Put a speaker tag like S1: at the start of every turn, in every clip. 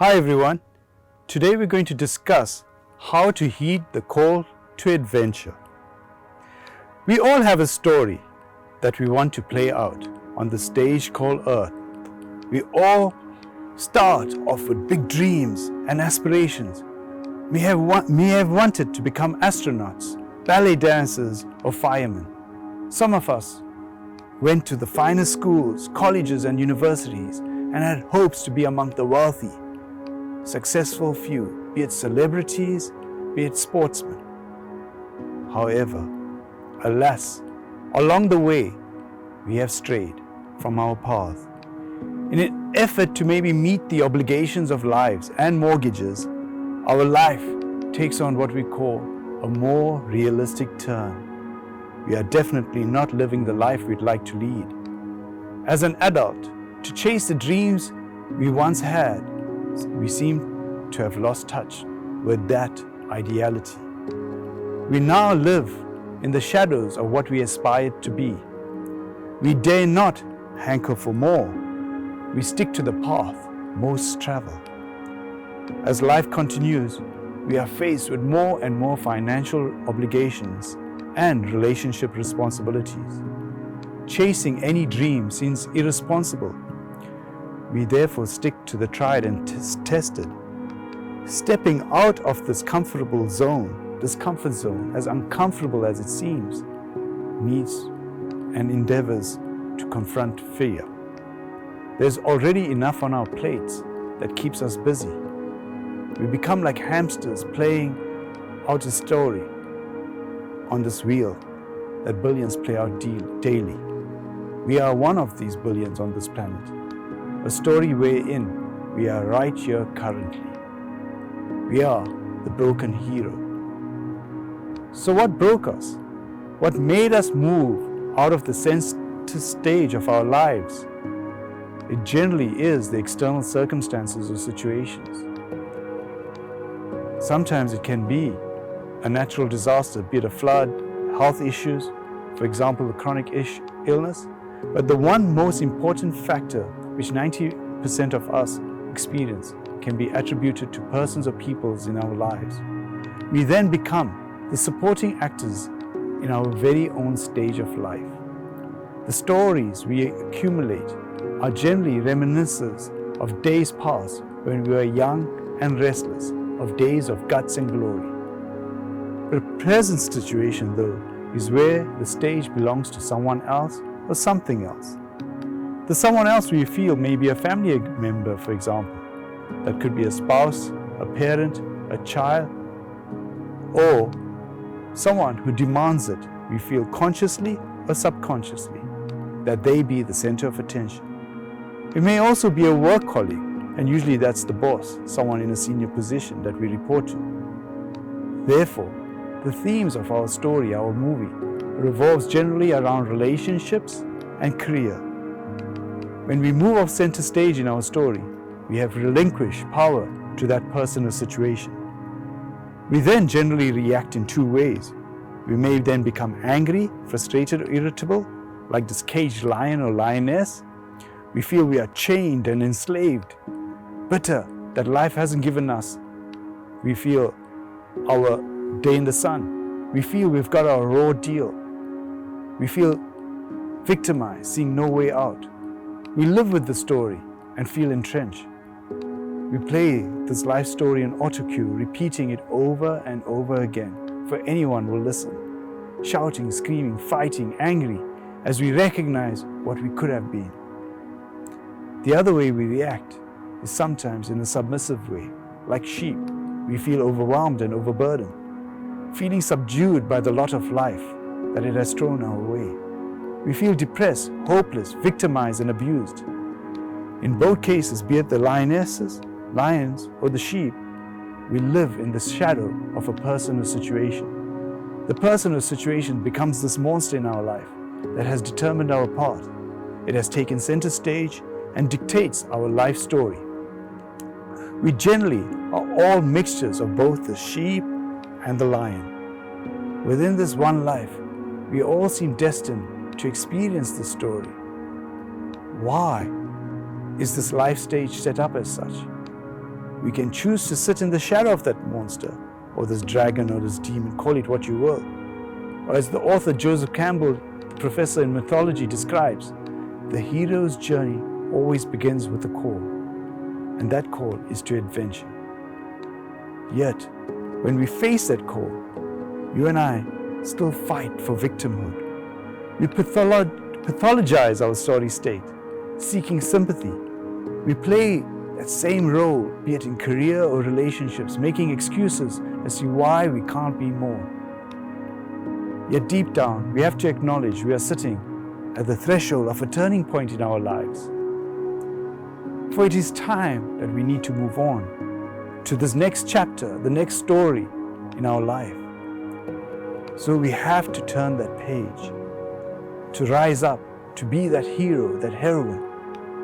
S1: Hi everyone, today we're going to discuss how to heed the call to adventure. We all have a story that we want to play out on the stage called Earth. We all start off with big dreams and aspirations. We have wanted to become astronauts, ballet dancers or firemen. Some of us went to the finest schools, colleges and universities and had hopes to be among the wealthy, successful few, be it celebrities, be it sportsmen. However, alas, along the way, we have strayed from our path. In an effort to maybe meet the obligations of lives and mortgages, our life takes on what we call a more realistic turn. We are definitely not living the life we'd like to lead. As an adult, to chase the dreams we once had, we seem to have lost touch with that ideality. We now live in the shadows of what we aspired to be. We dare not hanker for more. We stick to the path most travel. As life continues, we are faced with more and more financial obligations and relationship responsibilities. Chasing any dream seems irresponsible. We therefore stick to the tried and tested. Stepping out of this comfort zone, as uncomfortable as it seems, needs and endeavors to confront fear. There's already enough on our plates that keeps us busy. We become like hamsters playing out a story on this wheel that billions play out daily. We are one of these billions on this planet, a story wherein we are right here currently. We are the broken hero. So what broke us? What made us move out of the center stage of our lives? It generally is the external circumstances or situations. Sometimes it can be a natural disaster, be it a flood, health issues, for example, a chronic illness. But the one most important factor which 90% of us experience can be attributed to persons or peoples in our lives. We then become the supporting actors in our very own stage of life. The stories we accumulate are generally reminiscences of days past when we were young and restless, of days of guts and glory. The present situation, though, is where the stage belongs to someone else or something else. The someone else we feel may be a family member, for example. That could be a spouse, a parent, a child, or someone who demands it, we feel consciously or subconsciously, that they be the center of attention. It may also be a work colleague, and usually that's the boss, someone in a senior position that we report to. Therefore, the themes of our story, our movie, revolves generally around relationships and career. When we move off center stage in our story, we have relinquished power to that person or situation. We then generally react in two ways. We may then become angry, frustrated or irritable, like this caged lion or lioness. We feel we are chained and enslaved, bitter that life hasn't given us. We feel our day in the sun. We feel we've got our raw deal. We feel victimized, seeing no way out. We live with the story and feel entrenched. We play this life story in auto cue, repeating it over and over again, for anyone will listen. Shouting, screaming, fighting, angry, as we recognize what we could have been. The other way we react is sometimes in a submissive way. Like sheep, we feel overwhelmed and overburdened, feeling subdued by the lot of life that it has thrown our way. We feel depressed, hopeless, victimized and abused. In both cases, be it the lions or the sheep, we live in the shadow of a person or situation. The person or situation becomes this monster in our life that has determined our path. It has taken center stage and dictates our life story. We generally are all mixtures of both the sheep and the lion. Within this one life, we all seem destined to experience this story. Why is this life stage set up as such? We can choose to sit in the shadow of that monster, or this dragon, or this demon, call it what you will. Or as the author Joseph Campbell, professor in mythology, describes, the hero's journey always begins with a call, and that call is to adventure. Yet, when we face that call, you and I still fight for victimhood. We pathologize our sorry state, seeking sympathy. We play that same role, be it in career or relationships, making excuses as to why we can't be more. Yet deep down, we have to acknowledge we are sitting at the threshold of a turning point in our lives. For it is time that we need to move on to this next chapter, the next story in our life. So we have to turn that page, to rise up, to be that hero, that heroine,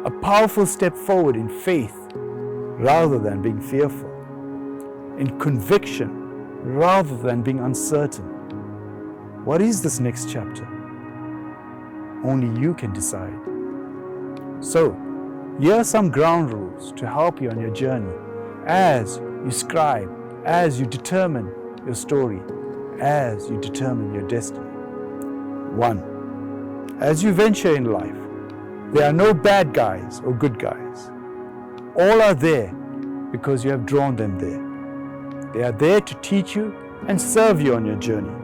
S1: a powerful step forward in faith rather than being fearful, in conviction rather than being uncertain. What is this next chapter? Only you can decide. So, here are some ground rules to help you on your journey as you scribe, as you determine your story, as you determine your destiny. 1. As you venture in life, there are no bad guys or good guys. All are there because you have drawn them there. They are there to teach you and serve you on your journey.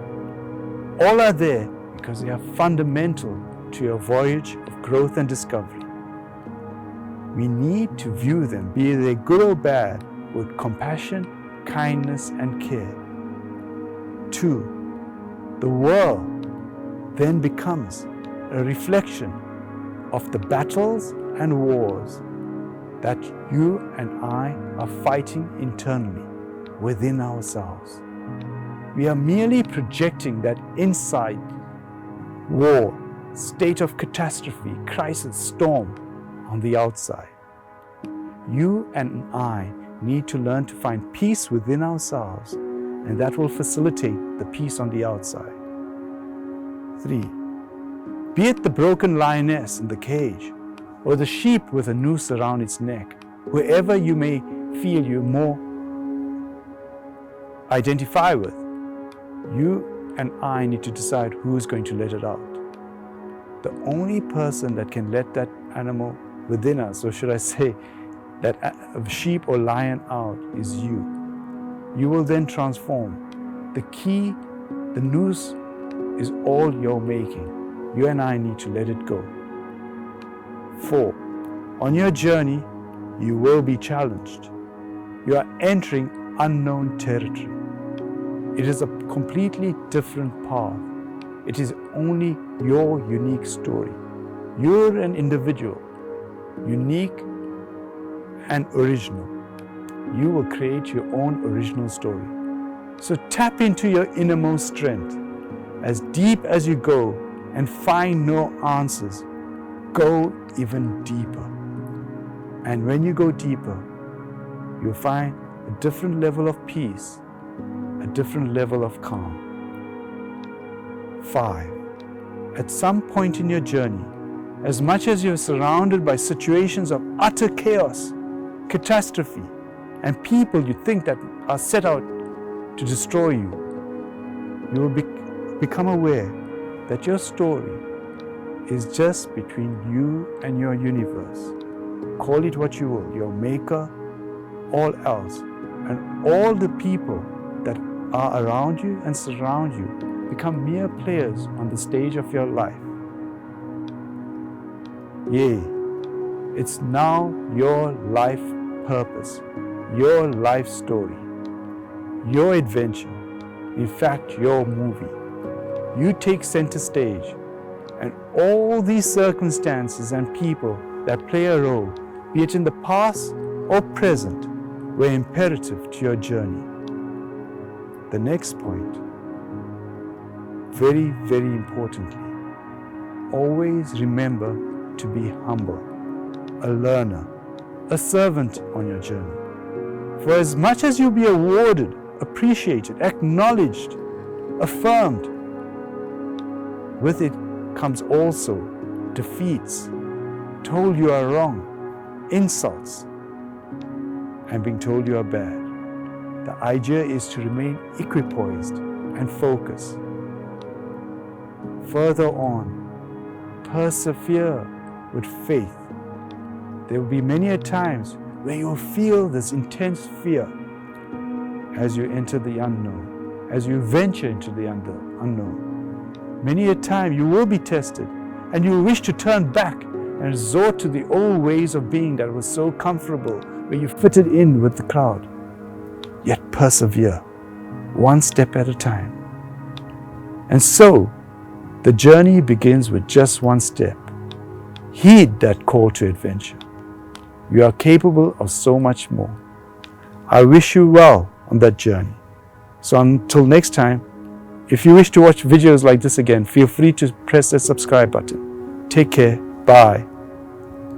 S1: All are there because they are fundamental to your voyage of growth and discovery. We need to view them, be they good or bad, with compassion, kindness, and care. 2. The world then becomes a reflection of the battles and wars that you and I are fighting internally within ourselves. We are merely projecting that inside war, state of catastrophe, crisis, storm on the outside. You and I need to learn to find peace within ourselves, and that will facilitate the peace on the outside. 3. Be it the broken lioness in the cage, or the sheep with a noose around its neck, wherever you may feel you more identify with, you and I need to decide who is going to let it out. The only person that can let that animal within us, or should I say, that sheep or lion out, is you. You will then transform. The key, the noose, is all you're making. You and I need to let it go. 4. On your journey, you will be challenged. You are entering unknown territory. It is a completely different path. It is only your unique story. You're an individual, unique and original. You will create your own original story. So tap into your innermost strength. As deep as you go and find no answers, go even deeper. And when you go deeper, you'll find a different level of peace, a different level of calm. 5. At some point in your journey, as much as you're surrounded by situations of utter chaos, catastrophe, and people you think that are set out to destroy you, you will become aware that your story is just between you and your universe. Call it what you will, your maker, all else, and all the people that are around you and surround you become mere players on the stage of your life. Yea, it's now your life purpose, your life story, your adventure, in fact, your movie. You take center stage, and all these circumstances and people that play a role, be it in the past or present, were imperative to your journey. The next point, very, very importantly, always remember to be humble, a learner, a servant on your journey. For as much as you'll be awarded, appreciated, acknowledged, affirmed, with it comes also defeats, told you are wrong, insults. and being told you are bad. The idea is to remain equipoised and focused. Further on, persevere with faith. There will be many a times where you will feel this intense fear as you enter the unknown, as you venture into the unknown. Many a time you will be tested and you will wish to turn back and resort to the old ways of being that was so comfortable, where you fitted in with the crowd. Yet persevere, one step at a time. And so, the journey begins with just one step. Heed that call to adventure. You are capable of so much more. I wish you well on that journey. So until next time, if you wish to watch videos like this again, feel free to press the subscribe button. Take care. Bye.